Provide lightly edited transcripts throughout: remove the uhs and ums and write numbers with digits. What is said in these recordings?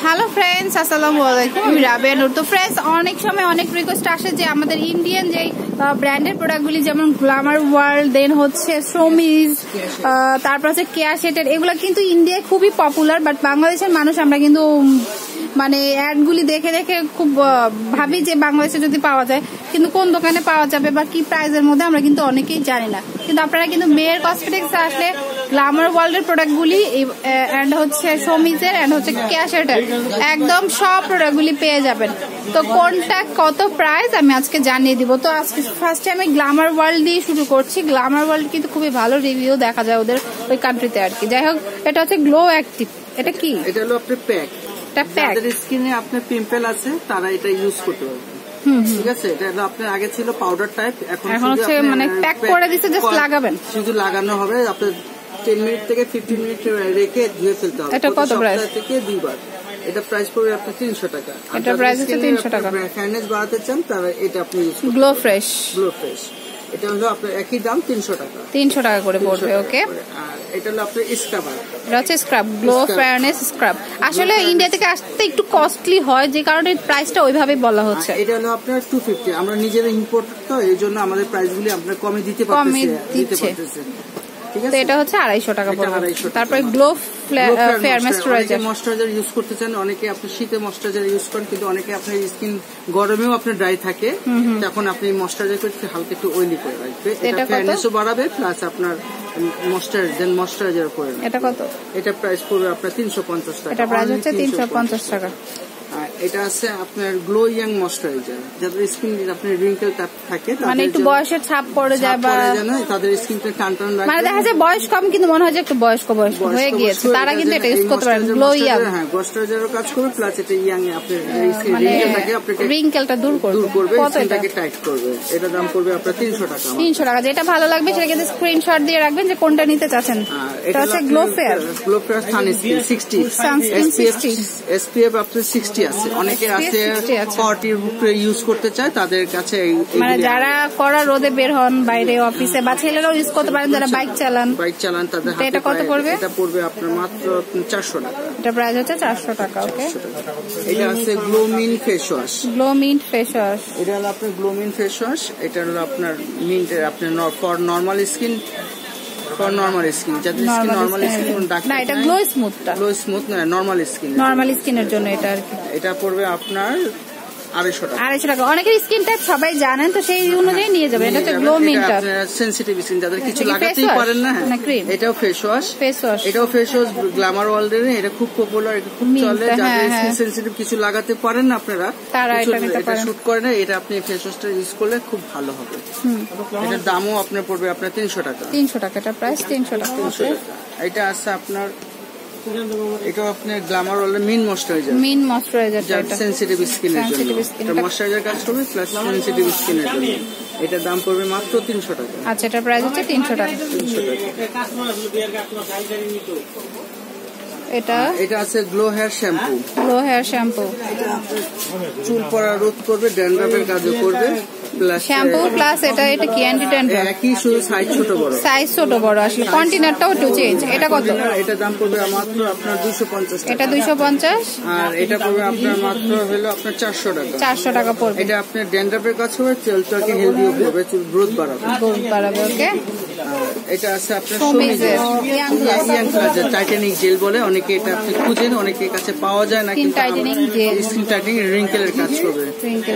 Hello friends, আসসালামু আলাইকুম। আমি রাবেয়া নূর। তো ফ্রেন্ডস, অনেক সময় অনেক রিকোয়েস্ট আসে যে আমাদের ইন্ডিয়ান যে ব্র্যান্ডেড প্রোডাক্টগুলি যেমন গ্ল্যামার ওয়ার্ল্ড, দেন হচ্ছে শ্রমিজ, তারপর হচ্ছে কেয়ার শেটের, এগুলো কিন্তু ইন্ডিয়ায় খুবই পপুলার। বাট বাংলাদেশের মানুষ আমরা কিন্তু মানে অ্যাডগুলি দেখে দেখে খুব ভাবি যে বাংলাদেশে যদি পাওয়া যায়, কিন্তু কোন দোকানে পাওয়া যাবে বা কি প্রাইসের মধ্যে আমরা কিন্তু অনেকেই জানি না। কিন্তু আপনারা কিন্তু মেয়ের কসমেটিক্স আসলে গ্ল্যামার ওয়ার্ল্ডের প্রোডাক্টগুলি অ্যান্ড হচ্ছে শ্রমিজের অ্যান্ড হচ্ছে কেয়ার শেটের একদম সব প্রোডাক্টগুলি পেয়ে যাবেন। তো কোনটা কত প্রাইস আমি আজকে জানিয়ে দিব। তো আজকে ফার্স্টে আমি গ্ল্যামার ওয়ার্ল্ড দিয়ে শুরু করছি। গ্ল্যামার ওয়ার্ল্ড কিন্তু খুবই ভালো রিভিউ দেখা যায় ওদের ওই কান্ট্রিতে আর কি। যাই হোক, এটা হচ্ছে গ্লো অ্যাক্টিভ। এটা কি? এটা হলো আপনার প্যাক। এটা প্যাক। যাদের স্কিনে আপনার পিম্পল আছে তারা এটা ইউজ করতে পারবে। ঠিক আছে, এটা হলো আপনার আগে ছিল পাউডার টাইপ, এখন হচ্ছে মানে প্যাক করে দিতে জাস্ট লাগাবেন, শুধু লাগানো হবে। আপনার 10 মিনিট থেকে 15 মিনিট রেখে ধুয়ে ফেলতে হবে। এটা কত প্রাইস? থেকে 2 বার। এটা প্রাইস পড়বে আপনার 300 টাকা। এটা প্রাইস হচ্ছে 300 টাকা। ফেয়ারনেস বাড়াতে চান তাহলে এটা আপনি ইউজ করুন। Glow fresh. এটা হলো আপনার একই দাম 300 টাকা। 300 টাকা করে পড়বে। ওকে। আর এটা হলো আপনার স্ক্রাবার। এটা হচ্ছে স্ক্রাব, গ্লো ফেয়ারনেস স্ক্রাব। আসলে ইন্ডিয়া থেকে আসতে একটু কস্টলি হয়, যে কারণে প্রাইসটা ওইভাবে বলা হচ্ছে। এটা হলো আপনার 250। আমরা নিজেরা ইম্পোর্ট, তো এই জন্য আমাদের প্রাইসগুলি আমরা কমে দিতে পারতেছি। তো এটা হচ্ছে 250 টাকা পড়বে। তারপরে glow fair moisturiser. Moisturiser use করতে চান, অনেকে আপনি শীতে ময়েশ্চারাইজার ইউজ করেন, কিন্তু অনেকে আপনার স্কিন গরমেও আপনার ড্রাই থাকে, তখন আপনি ময়েশ্চারাইজার করে হালকা একটু অয়েলি করে রাখবে। এটা ফেয়ারনেসও বাড়াবে, প্লাস আপনার ময়েশ্চারাইজার করে। এটা কত? এটা প্রাইস পড়বে আপনার 350 টাকা। এটা প্রাইস হচ্ছে 350 টাকা। এটা আছে আপনার গ্লো ইয়াং ময়েশ্চারাইজার। যাদের স্কিন আপনার রিঙ্কেল থাকে, মানে একটু বয়সের ছাপ পড়ে যায় বা তাদের স্কিনটা টান লাগে, মানে দেখা যায় বয়স কম কিন্তু মনে হয় যে একটু বয়স্ক হয়ে গিয়েছে, তারা কিন্তু এটা ইউজ করতে পারেন। গ্লো ইয়াং, হ্যাঁ, ময়েশ্চারাইজারও কাজ করবে, প্লাস এটা ইয়াং এ আপনার রিঙ্কেলটাকে আপনাকে রিঙ্কেলটা দূর করবে, স্কিনটাকে টাইট করবে। এটা দাম পড়বে আপনার 300 টাকা। 300 টাকা। যেটা ভালো লাগবে সেটা কিন্তু স্ক্রিনশট দিয়ে রাখবেন যে কোনটা নিতে চাচ্ছেন। এটা হচ্ছে গ্লো ফেয়ার সানস্ক্রিন 60, SPF আপনার 60 আছে। অনেকে আছে 40 উপরে ইউজ করতে চায়, তাদের কাছে মানে যারা কড়া রোদে বের হন বাইরে অফিসে, বা ছেলেরাও ইউজ করতে পারেন যারা বাইক চালান তাদের হাতে। এটা কত পড়বে? এটা পড়বে আপনার মাত্র 400 টাকা। এটা প্রাইস হচ্ছে 400 টাকা। ওকে। এটা আছে গ্লোমিন ফেস ওয়াশ। এটা হলো আপনার গ্লোমিন ফেস ওয়াশ। এটা হলো আপনার মিন্ট, আপনার ফর নরমাল স্কিন, যাদের স্কিন নরমাল স্কিন না, এটা গ্লো স্মুথ না, নরমাল স্কিনের জন্য এটা আর কি। এটা পড়বে আপনার 250 টাকা। অনেকের স্কিন টাইপ সবাই জানেন, তো সেই অনুযায়ী নিয়ে যাবেন। এটা হচ্ছে গ্লো মিন্টার। সেনসিটিভ স্কিন, যাদের কিছু লাগাতেই পারেন না, এটাও ফেস ওয়াশ। এটাও ফেস ওয়াশ গ্ল্যামার ওয়ার্ল্ড এর। এটা খুব পপুলার, এটা খুব চলে। যাদের স্কিন সেনসিটিভ, কিছু লাগাতে পারেন না আপনারা, এটা শুট করে না, এটা আপনি ফেস ওয়াশটা ইউজ করলে খুব ভালো হবে। এটার দামও আপনার পড়বে আপনার 300 টাকা। এটা প্রাইস 300 টাকা। এটা আছে আপনার, এটা আপনার গ্ল্যামার ওয়ার্ল্ড মিন ময়েশ্চারাইজার, যারা সেনসিটিভ স্কিনের জন্য এটা ময়েশ্চারাইজার কাজ করবে, প্লাস সেনসিটিভ স্কিনের জন্য। এটার দাম পড়বে মাত্র 300 টাকা। আচ্ছা, এটা প্রাইস hচ্ছে 300 টাকা। এটা আছে গ্লো হেয়ার শ্যাম্পু। চুল পড়া রোধ করবে, ড্যান্ড্রাফের কাজও করবে, শ্যাম্পু প্লাস এটা কি অ্যান্টি ড্যান্ড্রাফ। একই, শুধু সাইজ ছোট বড় আসলে কন্টেনারটাও একটু চেঞ্জ। এটা কত? এটা দাম পড়বে মাত্র আপনার 250 টাকা। এটা 250। আর এটা পড়বে আপনার মাত্র হলো আপনার 400 টাকা। 400 টাকা পড়বে। এটা আপনার ড্যান্ড্রাফের কাজ করবে, চুলটাকে হেলদি করবে, চুল গ্রোথ বাড়াবে। ওকে। এটা আছে আপনার শ্রমিজের ইয়াং প্লাজার টাইটানিক জেল বলে, অনেকে এটা আপনি খুঁজেন, অনেকের কাছে পাওয়া যায় না, কিন্তু স্কিন টাইটেনিং রিঙ্কেলের কাজ করবে,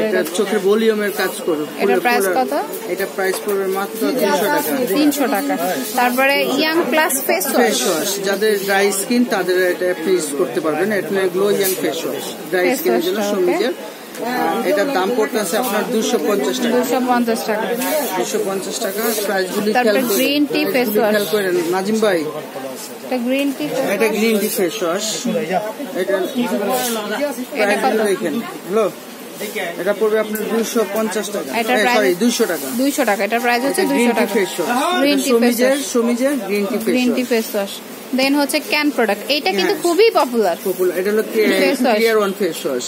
এটা চোখের ভলিউমের কাজ করবে। এটা প্রাইস কত? এটা প্রাইস পড়বে মাত্র 300 টাকা। 300 টাকা। তারপরে ইয়াং প্লাস ফেস ওয়াশ, যাদের ড্রাই স্কিন তাদের এটা আপনি ইউজ করতে পারবেন। এটা glow young face wash, dry স্কিনের জন্য শ্রমিজের। এটার দাম পড়তেছে আপনার 250 টাকা। 250 টাকা। প্রাইসগুলি গ্রিন টি ফেস ওয়াশ করেন নাজিম ভাই। এটা গ্রিন টি ফেস ওয়াশ। এটা দেখেন, এটা পড়বে আপনার 250 টাকা। সরি 200 টাকা। 200 টাকা। এটা প্রাইস হচ্ছে 200 টাকা। গ্রিন টি শ্রমিজের green tea face wash. Then হচ্ছে ক্যান প্রোডাক্ট, এটা কিন্তু খুবই পপুলার। এটা হলো ক্লিয়ার ওয়ান ফেস ওয়াশ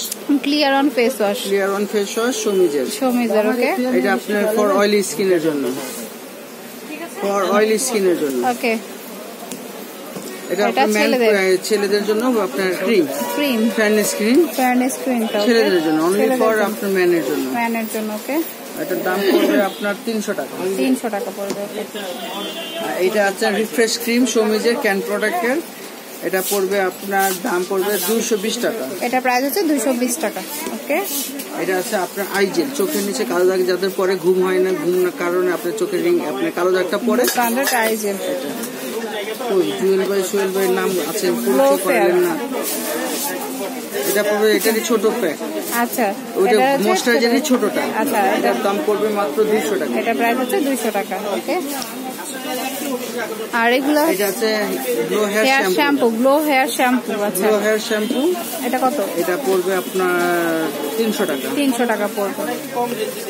শ্রমিজের। ওকে। এটা আপনার ফর অয়েলি স্কিনের জন্য। ওকে। এটা ছেলেদের জন্য আপনার ক্রিম ফেয়ারনেস ক্রিম ছেলেদের জন্য, অনলি ফর আপনার ম্যানের জন্য। ওকে, এটার দাম পড়বে আপনার 300 টাকা। 300 টাকা পড়বে। এটা আছে রিফ্রেশ ক্রিম সৌমিজের ক্যান প্রোডাক্টের, এটা পড়বে আপনার দাম পড়বে 220 টাকা। এটা প্রাইস হচ্ছে 220 টাকা। ওকে, এটা আছে আপনার আইজেল, চোখের নিচে কালো দাগ যাদের পরে ঘুম হয় না, ঘুম না কারণে আপনার চোখের রিং আপনার কালো দাগটা পড়ে, স্ট্যান্ডার্ড আইজেল। জুয়েল ভাইয়ের নাম আছে না, এটা পড়বে এটারই ছোট প্যাক। আচ্ছা, ওটা ময়েশ্চারাইজারের ছোটটা। আচ্ছা, এটার দাম পড়বে মাত্র 200 টাকা। এটা প্রাইস হচ্ছে 200 টাকা। ওকে, আর এগুলো এটা আছে glow hair shampoo. Glow hair shampoo. আচ্ছা, গ্লো হেয়ার শ্যাম্পু এটা কত? এটা পড়বে আপনার 300 টাকা। 300 টাকা পড়বে।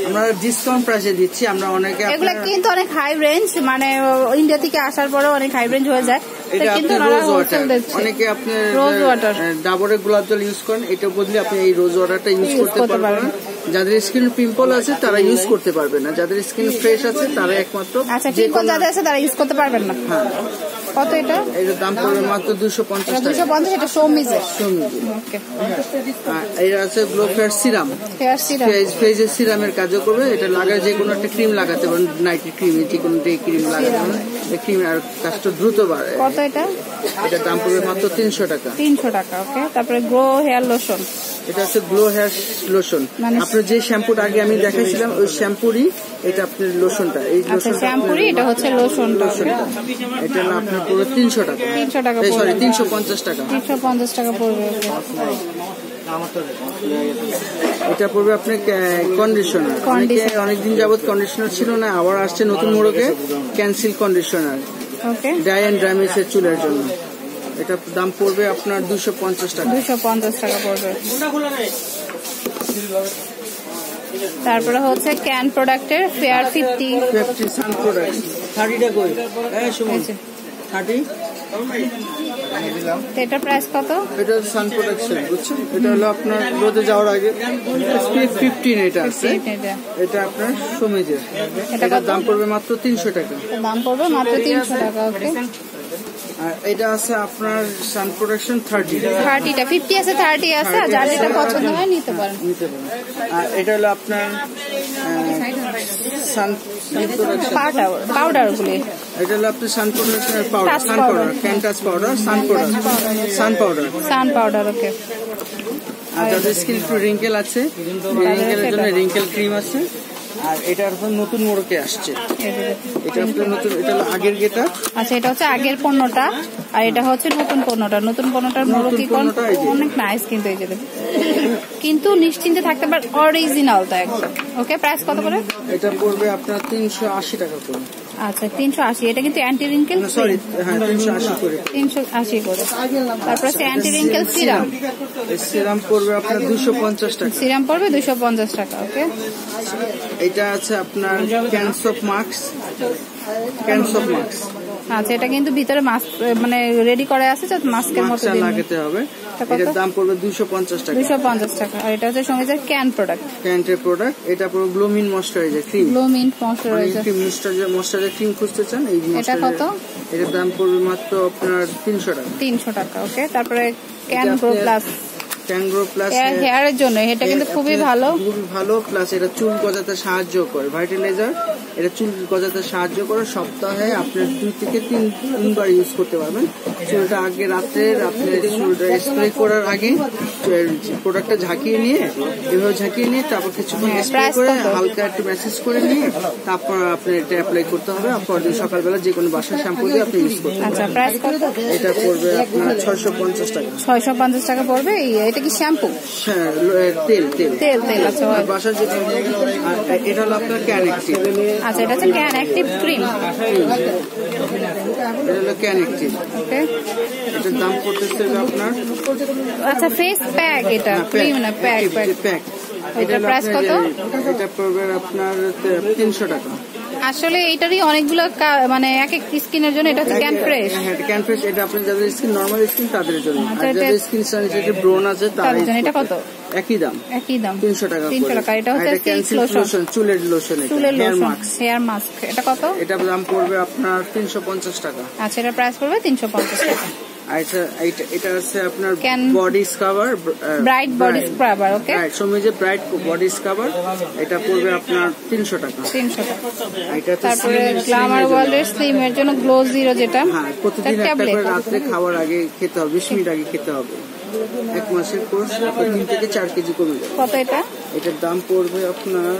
আমরা ডিসকাউন্ট প্রাইসে দিচ্ছি। আমরা অনেকে এগুলো কিন্তু অনেক হাই রেঞ্জ, মানে ইন্ডিয়া থেকে আসার পরে অনেক হাই রেঞ্জ হয়ে যায়, কিন্তু অনেকে আপনি রোজ ওয়াটার ডাবরের গোলাপ জল ইউজ করেন, এটা বদলে আপনি এই রোজ ওয়াটারটা ইউজ করতে পারবেন। যাদের স্কিন পিম্পল আছে তারা ইউজ করতে পারবে না, যাদের স্কিন ফ্রেশ আছে তারা একমাত্র। আচ্ছা, পিম্পল যাদের আছে তারা ইউজ করতে পারবেন না। হ্যাঁ, কত এটা? এটার দাম পড়বে মাত্র 250 টাকা। 250। এটা সৌমিজের। ওকে, এটা আছে গ্লো ফেয়ার সিরাম। ফেজের সিরামের কাজও করবে, এটা লাগায় যে কোনো একটা ক্রিম লাগাতে পারেন, নাইট ক্রিম, যে কোনো ডে ক্রিম লাগাতে পারেন, ক্রিম আর কাজটা দ্রুত বাড়ে। কত এটা? এটার দাম পড়বে মাত্র 300 টাকা। 300 টাকা। ওকে, তারপরে গ্লো হেয়ার লোশন। এটা হচ্ছে গ্লো হেয়ার লোশন। আপনার যে শ্যাম্পুটা আগে আমি দেখাইছিলাম ওই শ্যাম্পুরই এটা আপনার লোশনটা। এই শ্যাম্পুরই এটা হচ্ছে লোশনটা। এটা আপনার পড়বে 300 টাকা। 300 টাকা, সরি 350 টাকা। 350 টাকা পড়বে। এটা পড়বে আপনার কন্ডিশনার। অনেকদিন যাবত কন্ডিশনার ছিল না, আবার আসছে নতুন মোড়কে cancel conditioner. Okay, dry and ড্যামেজের চুলের জন্য। এটা দাম পড়বে আপনার 250 টাকা। 250 টাকা পড়বে। তারপরে হচ্ছে ক্যান প্রোডাক্টের ফেয়ার 50 সান প্রোডাক্ট 30 টাকা কই। এই শুনুন 30। এটা প্রাইস কত? এটা সান প্রোডাকশন, বুঝছেন? এটা হলো আপনার রোদে যাওয়ার আগে SPF 15 এটা আছে। এটা আপনার সৌমিজের, এটা দাম পড়বে মাত্র 300 টাকা। দাম পড়বে মাত্র 300 টাকা। ওকে, আর এটা আছে আপনার সান প্রোডাকশন 30টা 50 আছে, 30 আছে, যার যেটা পছন্দ হয় নিতে পারেন। আর এটা হলো আপনার সান পাউডার গুলি। এটা হলো আপনার সান প্রোডাকশনের পাউডার, ক্যান্টাস পাউডার, সান পাউডার। ওকে, আর যাদের স্কিন একটু রিঙ্কেল আছে, রিঙ্কেলের জন্য রিঙ্কেল ক্রিম আছে। আর এটা নতুন মোড়কে আসছে, এটা আপনার নতুন, এটা হলো আগের গেটা। আচ্ছা, এটা হচ্ছে আগের পণ্যটা, আর এটা হচ্ছে নতুন পণ্যটা। নতুন পণ্যটার মোড়কি অনেক নাইস, কিন্তু এই যে কিন্তু নিশ্চিন্তে থাকতে পারে, অরিজিনালটা একদম। ওকে, প্রাইস কত করে? এটা পড়বে আপনার 380 টাকা করে। আচ্ছা, 380। এটা কিন্তু অ্যান্টি রিঙ্কেল, সরি হ্যাঁ 380 করে। 380 করে। তারপর আছে অ্যান্টি রিঙ্কেল সিরাম। সিরাম পড়বে আপনার 250 টাকা। সিরাম পড়বে 250 টাকা। ওকে, এটা আছে আপনার ক্যানসপ মাস্ক। আচ্ছা, এটা কিন্তু ভিতরে মাস্ক মানে রেডি করে আছে, যাতে মাস্কের মতো লাগাতে হবে। এটার দাম পড়বে 250 টাকা। 250 টাকা। আর এটা হচ্ছে সঙ্গীতের ক্যান প্রোডাক্ট, এটা পুরো গ্লোমিন ময়েশ্চারাইজার ক্রিম। ময়েশ্চারাইজার ক্রিম খুঁজতে চান, এই এটা কত? এটার দাম পড়বে মাত্র আপনার 300 টাকা। 300 টাকা। ওকে, তারপরে ক্যান গ্রো প্লাস হেয়ারের জন্য, এটা কিন্তু খুবই ভালো, প্লাস এটা চুল গজাতে সাহায্য করে, ভাইটালাইজার। এটা চুল গজাতে সাহায্য করে। সপ্তাহে আপনি 2 থেকে 3বার ইউজ করতে পারবেন। চুলটা আগে রাত্রে আপনি চুলটা স্প্রে করার আগে প্রোডাক্টটা ঝাঁকিয়ে নিয়ে, এভাবে ঝাঁকিয়ে নিয়ে তারপর কিছুক্ষণ স্প্রে করে হালকা একটু ম্যাসেজ করে নিয়ে তারপর আপনি এটা অ্যাপ্লাই করতে হবে। পরদিন সকালবেলা যে কোনো বাসার শ্যাম্পু দিয়ে আপনি ইউজ করতে পারবেন। আচ্ছা, প্রাইস কত? এটা পড়বে আপনার 650 টাকা। 650 টাকা পড়বে। এটা কি শ্যাম্পু? হ্যাঁ, তেল। আচ্ছা, বাসার যে এটা হলো আপনার ক্যান অ্যাক্টিভ। আচ্ছা, এটা হচ্ছে ক্যান অ্যাক্টিভ ক্রিম। এটা হলো ক্যান অ্যাক্টিভ। ওকে, এটার দাম পড়তেছে আপনার, আচ্ছা, ফেস প্যাক। এটা ক্রিম না, প্যাক। এটা প্রাইস কত? এটা পড়বে আপনার 300 টাকা। আসলে এটারই অনেকগুলো মানে এক এক স্কিনের জন্য। এটা হচ্ছে ক্যান ফ্রেশ। ক্যান ফ্রেশ এটা আপনি যাদের স্কিন নরমাল স্কিন তাদের জন্য, আর যাদের স্কিন সেনসিটিভ ব্রোন আছে তাদের জন্য। এটা কত? একই দাম 300 টাকা। 300 টাকা। এটা হচ্ছে লোশন, চুলের লোশন, হেয়ার মাস্ক। এটা কত? এটা দাম পড়বে আপনার 350 টাকা। আচ্ছা, এটা প্রাইস পড়বে 350 টাকা। এটা আছে আপনার body scrubber, bright body scrubber. Okay, সমিজে ব্রাইট বডি স্ক্রাবার, এটা পড়বে আপনার 300 টাকা। 300 টাকা। তারপরে গ্ল্যামার ওয়ার্ল্ডের স্লিম এর জন্য গ্লো জিরো, যেটা প্রতিদিন একটা করে রাতে খাওয়ার আগে খেতে হবে, 20 মিনিট আগে খেতে হবে। 1 মাসের কোর্স 3 থেকে 4 কেজি কমে যাবে। কত এটা? এটার দাম পড়বে আপনার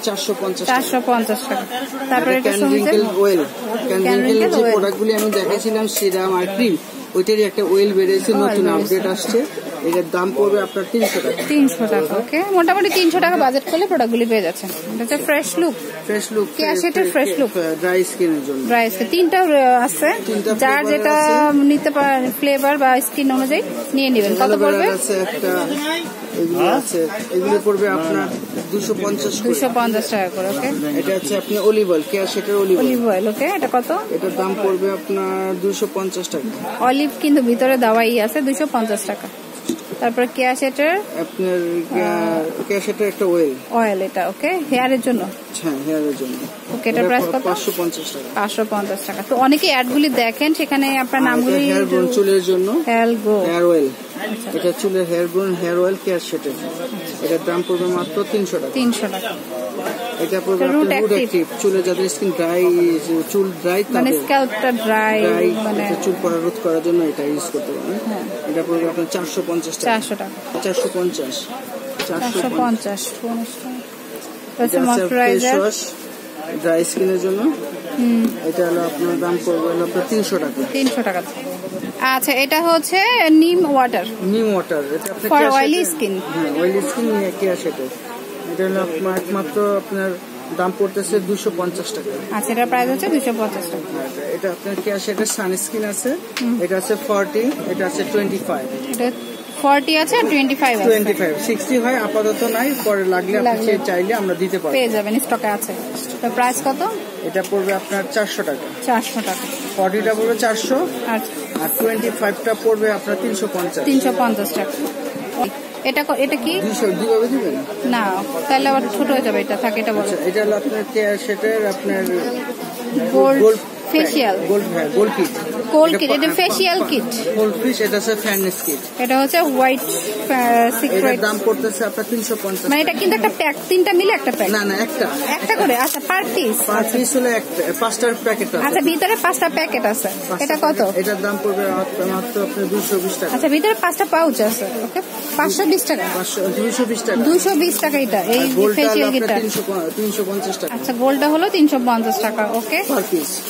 450 টাকা। তারপরে ক্যানরিঙ্কেল অয়েল, ক্যানরিঙ্কেল যে প্রোডাক্টগুলি আমি দেখাইছিলাম সিরাম আর ক্রিম, ওইটারই একটা অয়েল বেরিয়েছে, নতুন আপডেট আসছে। এটার দাম পড়বে আপনার 300 টাকা। 300 টাকা। ওকে, মোটামুটি 300 টাকা বাজেট করলে প্রোডাক্টগুলি পেয়ে যাচ্ছে। এটা হচ্ছে ফ্রেশ লুক, ক্যাশেটের ফ্রেশ লুক, ড্রাই স্কিনের জন্য। ড্রাই স্কিন 3টা আছে, যার যেটা নিতে পারেন ফ্লেভার বা স্কিন অনুযায়ী নিয়ে নেবেন। কত পড়বে? এগুলো আছে, এগুলো পড়বে আপনার 250 টাকা করে। ওকে, এটা হচ্ছে আপনি অলিভ অয়েল, ক্যাশেটের অলিভ অয়েল। ওকে, এটা কত? এটার দাম পড়বে আপনার 250 টাকা। অলিভ কিন্তু ভিতরে দেওয়াই আছে, 250 টাকা। তারপরে ক্যাশেটের আপনার ক্যাশেটের একটা অয়েল, এটা ওকে, হেয়ারের জন্য। হ্যাঁ, হেয়ারের জন্য। ওকে, এটার প্রাইস কত? 550 টাকা। 550 টাকা। তো অনেকে অ্যাডগুলি দেখেন, সেখানে আপনার নামগুলি। হেয়ার গ্রোন, চুলের জন্য হেয়ার অয়েল। এটা চুলের হেয়ার গ্রোন হেয়ার অয়েল ক্যাশেটের, এটার দাম পড়বে মাত্র 300 টাকা। 300 টাকা। এটা পড়বে রুট অ্যাক্টিভ, চুলে যাদের স্কিন ড্রাই, চুল ড্রাই, মানে স্ক্যাল্পটা ড্রাই, মানে চুল পড়া রোধ করার জন্য এটা ইউজ করতে পারেন। এটা পড়বে আপনার 450 টাকা। 400 টাকা। 450। ময়শ্চারাইজার ড্রাই স্কিনের জন্য, এটা হলো আপনার দাম পড়বে হলো আপনার 300 টাকা। 300 টাকা। আচ্ছা, এটা হচ্ছে নিম ওয়াটার, এটা আপনার ফর অয়েলি স্কিন। হ্যাঁ, অয়েলি স্কিন নিয়ে ক্যাশেটের, এটা হলো মাত্র আপনার দাম পড়তেছে 250 টাকা। আচ্ছা, এটার প্রাইস হচ্ছে 250 টাকা। এটা আপনার ক্যাশেটের সানস্ক্রিন আছে, এটা আছে 40, এটা আছে 25। এটা 40 আছে আর 25 আছে। 25 60 হয়, আপাতত নাই, পরে লাগলে আপনি চাইলে আমরা দিতে পারবো, পেয়ে যাবেন, স্টকে আছে। তো প্রাইস কত? এটা পড়বে আপনার 400 টাকা। 400 টাকা। 40টা পড়বে 400, আর 25টা পড়বে আপনার 350 টাকা। এটা কি 200 দিবে দিবেন না? তাহলে আবার ছোট হয়ে যাবে। এটা থাকে, এটা বলো। এটা হলো আপনার সেটার আপনার গোল্ড ফেশিয়াল, গোল্ড কিট, এটা ফেশিয়াল কিট, গোল্ড ফিশ, এটা হচ্ছে ফ্যাননেস কিট, এটা হচ্ছে হোয়াইট সিক্রেট। দাম পড়তেছে আপনার 350। মানে এটা কিন্তু একটা প্যাক, 3টা মিলে একটা প্যাক? না, একটা করে। আচ্ছা, পার পিস হলো 5টার প্যাকেট আছে। আচ্ছা, ভিতরে 5টা প্যাকেট আছে। এটা কত? এটার দাম পড়বে মাত্র আপনার 220 টাকা। আচ্ছা, ভিতরে 5টা পাউচ আছে। ওকে, 520 টাকা। 220 টাকা। 220 টাকা। এটা এই ফেশিয়াল কিটটা 350 টাকা। আচ্ছা, গোল্ডটা হলো 350 টাকা। ওকে,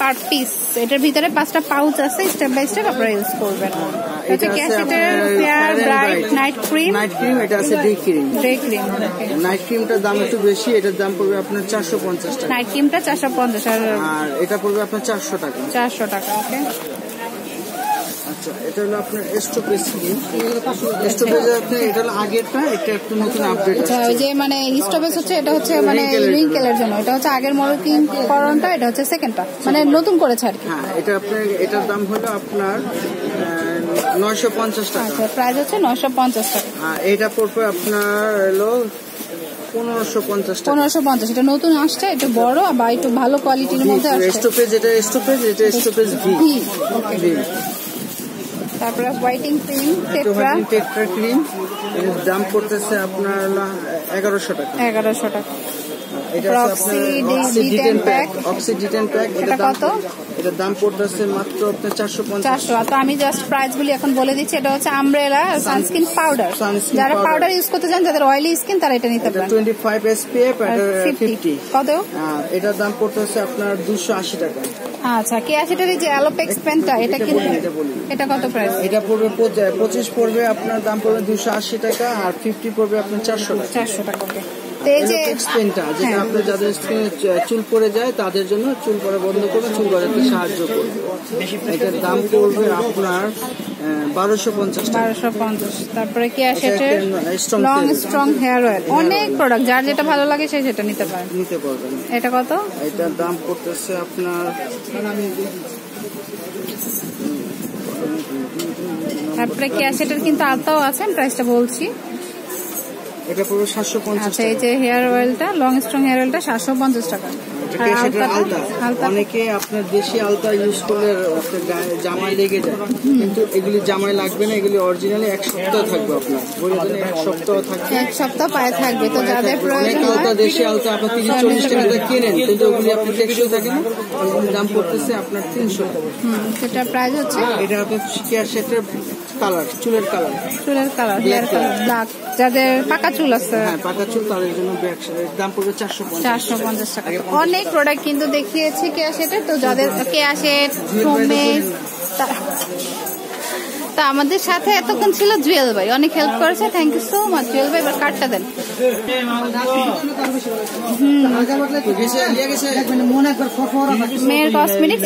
পার পিস। এটার ভিতরে 5টা পাউচ আছে, স্টেপ বাই স্টেপ আপনারা ইউজ করবেন। এটা ক্যাশেটের ফেয়ার ব্রাইট নাইট ক্রিম, এটা আছে ডে ক্রিম। নাইট ক্রিমটার দাম একটু বেশি, এটার দাম পড়বে আপনার 450 টাকা। নাইট ক্রিমটা 450, আর এটা পড়বে আপনার 400 টাকা। 400 টাকা। ওকে, আচ্ছা, এটা হলো আপনার স্টোপেজ ক্রিম। স্টোপেজ আপনার এটা হলো আগেরটা, এটা একটু নতুন আপডেট আছে। ওই যে মানে স্টোপেজ হচ্ছে, এটা হচ্ছে মানে রিঙ্কেলের জন্য। এটা হচ্ছে আগের মডেল ক্রিম করণটা, এটা হচ্ছে সেকেন্ডটা, মানে নতুন করেছে আর কি। হ্যাঁ, এটা আপনার এটার দাম হলো আপনার 950 টাকা। আচ্ছা, প্রাইস হচ্ছে 950 টাকা। এটা পড়বে আপনার হলো 1550 টাকা। 1550। এটা নতুন আসছে, একটু বড় বা একটু ভালো কোয়ালিটির মধ্যে আসছে। স্টোপেজ, এটা স্টোপেজ ভি। তারপরে হোয়াইটিং ক্রিম, টেট্রা ক্রিম, এর দাম পড়তেছে আপনার 1100 টাকা। 1100 টাকা। অক্সিডিটেন প্যাক, এটা কত? এটার দাম পড়তেছে মাত্র আপনার 450। তো আমি জাস্ট প্রাইসগুলি এখন বলে দিচ্ছি। এটা হচ্ছে আমব্রেলা সানস্ক্রিন পাউডার। যারা পাউডার ইউজ করতে চান, যাদের অয়েলি স্কিন, তারা এটা নিতে পারেন। 25 SPF, 50। কত? এটার দাম পড়তেছে আপনার 280 টাকা। আচ্ছা, ক্যাশেটের যে অ্যালোপেক্স পেনটা, এটা কি? এটা কত প্রাইস? এটা পড়বে 25 পড়বে আপনার দাম পড়বে 280 টাকা, আর 50 পড়বে আপনার 400 টাকা। 400 টাকা। পেনটা যেটা আপনার যাদের স্কিনে চুল পড়ে যায়, তাদের জন্য চুল পড়া বন্ধ করে চুল গজাতে সাহায্য করবে। এটার দাম পড়বে আপনার 1250 টাকা। 1250। তারপরে ক্যাশেটের লং স্ট্রং হেয়ার অয়েল, অনেক প্রোডাক্ট, যার যেটা ভালো লাগে সে সেটা নিতে পারবেন। এটা কত? এটার দাম পড়তেছে আপনার, তারপরে ক্যাশেটের কিন্তু আলতাও আছে, প্রাইসটা বলছি। এটা পুরো 750 টাকা। আচ্ছা, এই যে হেয়ার অয়েলটা, লং স্ট্রং হেয়ার অয়েলটা 750 টাকা। আলতা অনেকে আপনার দেশি আলতা ইউজ করলে জামায় লেগে যায়, কিন্তু এগুলি জামায় লাগবে না, এগুলি অরিজিনালি 1 সপ্তাহ থাকবে আপনার, 1 সপ্তাহ থাকবে, 1 সপ্তাহ পায়ে থাকবে। তো যাদের প্রয়োজন আলতা দেশি আলতা আপনার 30-40 টাকা কেনেন, কিন্তু ওগুলি আপনি টেকসই থাকে না, দাম পড়তেছে আপনার 300 টাকা। সেটা প্রাইস হচ্ছে, এটা আপনার কেয়ার সেটের কালার, চুলের কালার, হেয়ার কালার ব্ল্যাক। যাদের পাকা চুল আছে, পাকা চুল, তাদের জন্য দাম পড়বে 450 টাকা। অনেক প্রোডাক্ট কিন্তু দেখিয়েছি কেয়ার সেটের। তো যাদের কেয়ার সেট, সোমেজ, তা আমাদের সাথে এতক্ষণ ছিল জুয়েল ভাই, অনেক হেল্প করেছে, thank you so much Jewel ভাই। এবার কার্ডটা দেন। মেয়ের কসমেটিক্স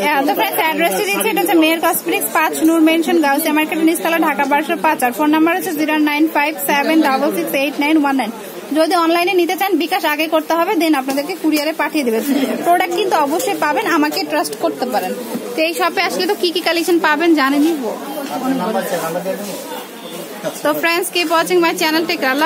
অ্যাড্রেসটি দিচ্ছে, এটা হচ্ছে মেয়ের কসমেটিক্স, 5 নূর মেনশন, গাউসিয়া মার্কেট, নিচতলা, ঢাকা 1205। আর ফোন নাম্বার হচ্ছে 09576668919। যদি অনলাইনে নিতে চান বিকাশ আগে করতে হবে, দেন আপনাদেরকে কুরিয়ারে পাঠিয়ে দেবে। প্রোডাক্ট কিন্তু অবশ্যই পাবেন, আমাকে ট্রাস্ট করতে পারেন। তো এই শপে আসলে তো কি কালেকশন পাবেন জানেনই। তো friends, keep watching my channel, take care.